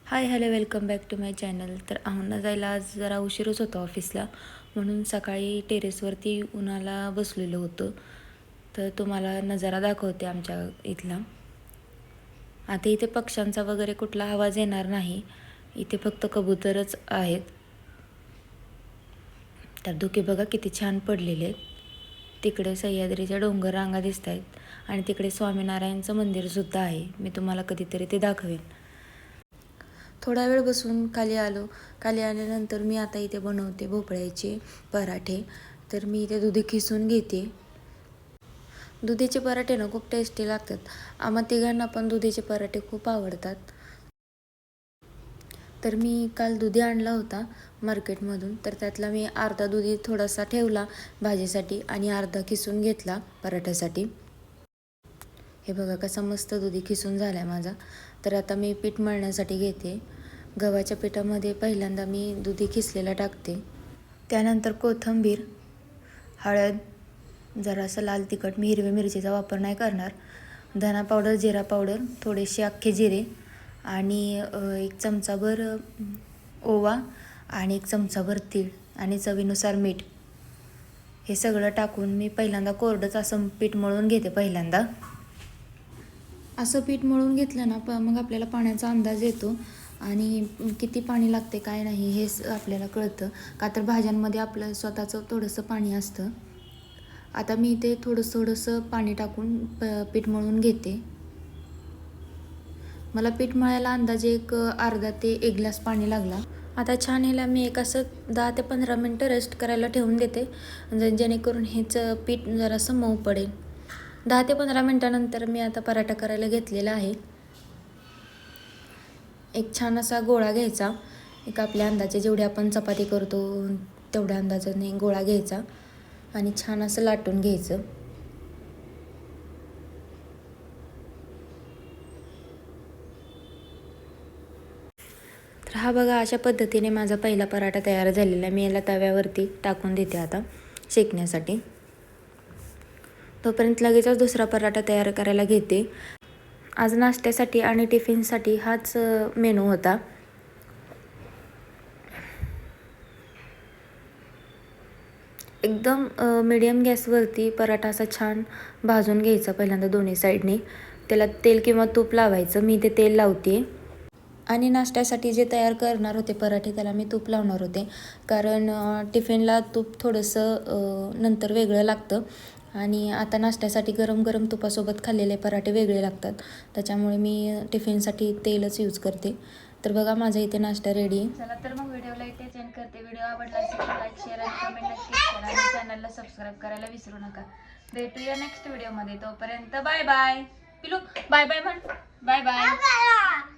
High hello welcome back to my channel. तर आम्हाला जायला आज जरा उशीरच होता ऑफिसला, म्हणून सकाळी टेरेसवरती उन्हाला बसलेलो होतो. तर तुम्हाला नजारा दाखवते आमच्या इथला. आता इथे पक्ष्यांचा वगैरे कुठला आवाज येणार नाही, इथे फक्त कबूतरच आहेत. तर धुके बघा किती छान पडलेले आहेत. तिकडे सह्याद्रीच्या डोंगर रांगा दिसत आहेत आणि तिकडे स्वामीनारायणचं मंदिरसुद्धा आहे. मी तुम्हाला कधीतरी ते दाखवेन. थोडा वेळ बसून खाली आलो. खाली आल्यानंतर मी आता इथे बनवते भोपळ्याचे पराठे. तर मी इथे दुधी खिसून घेते. दुधीचे पराठे ना खूप टेस्टी लागतात. आम्हा तिघांना पण दुधीचे पराठे खूप आवडतात. तर मी काल दुधी आणला होता मार्केटमधून. तर त्यातला मी अर्धा दुधी थोडासा ठेवला भाजीसाठी आणि अर्धा खिसून घेतला पराठ्यासाठी. हे बघा कसा मस्त दुधी खिसून झाला आहे माझा. तर आता मी पीठ मळण्यासाठी घेते. गव्हाच्या पिठामध्ये पहिल्यांदा मी दुधी खिसलेला टाकते. त्यानंतर कोथिंबीर, हळद, जरासं लाल तिखट, मी हिरव्या मिरचीचा वापर नाही करणार, धना पावडर, जिरा पावडर, थोडेसे अख्खे जिरे आणि 1 चमचाभर ओवा आणि 1 चमचाभर तीळ आणि चवीनुसार मीठ. हे सगळं टाकून मी पहिल्यांदा कोरडंच असं पीठ मळून घेते. पहिल्यांदा असं पीठ मळून घेतलं ना मग आपल्याला पाण्याचा अंदाज येतो आणि किती पाणी लागते काय नाही हे आपल्याला कळतं. का तर भाज्यांमध्ये आपलं स्वतःचं थोडंसं पाणी असतं. आता मी इथे थोडंसं पाणी टाकून पीठ मळून घेते. मला पीठ मळायला अंदाजे एक अर्धा ते 1 ग्लास पाणी लागला. आता छान ह्याला मी एक असं 10 ते 15 मिनटं रेस्ट करायला ठेवून देते, जेणेकरून हेच पीठ जरासं मऊ पडेल. 10 ते 15 मिनटानंतर मी आता पराठा करायला घेतलेला आहे. एक छान असा गोळा घ्यायचा. एक आपल्या अंदाजे जेवढी आपण चपाती करतो तेवढ्या अंदाजाने गोळा घ्यायचा आणि छान असं लाटून घ्यायचं. तर हा बघा अशा पद्धतीने माझा पहिला पराठा तयार झालेला आहे. मी याला तव्यावरती टाकून देते आता शेकण्यासाठी. तोपर्यंत लगेचच दुसरा पराठा तयार करायला घेते. आज नाश्त्यासाठी आणि टिफिनसाठी हाच मेनू होता. एकदम मीडियम गॅसवरती पराठा असा छान भाजून घ्यायचा पहिल्यांदा दोन्ही साईडने. त्याला तेल किंवा तूप लावायचं. मी ते तेल लावते आणि नाश्त्यासाठी जे तयार करणार होते पराठे त्याला मी तूप लावणार होते, कारण टिफिनला तूप थोडंसं नंतर वेगळं लागतं आणि आता नाश्त्यासाठी गरम गरम तुपासोबत खाल्लेले पराठे वेगळे लागतात. त्याच्यामुळे मी टिफिनसाठी तेलच यूज करते. तर बघा माझा इथे नाश्ता रेडी आहे. चला तर मग व्हिडिओला इथेच एंड करते. व्हिडिओ आवडला असेल तर लाईक, शेअर आणि कमेंट नक्कीच करा आणि चॅनलला सबस्क्राईब करायला विसरू नका. भेटूया नेक्स्ट व्हिडिओमध्ये. तोपर्यंत bye bye. Pilu bye bye म्हण. Bye bye.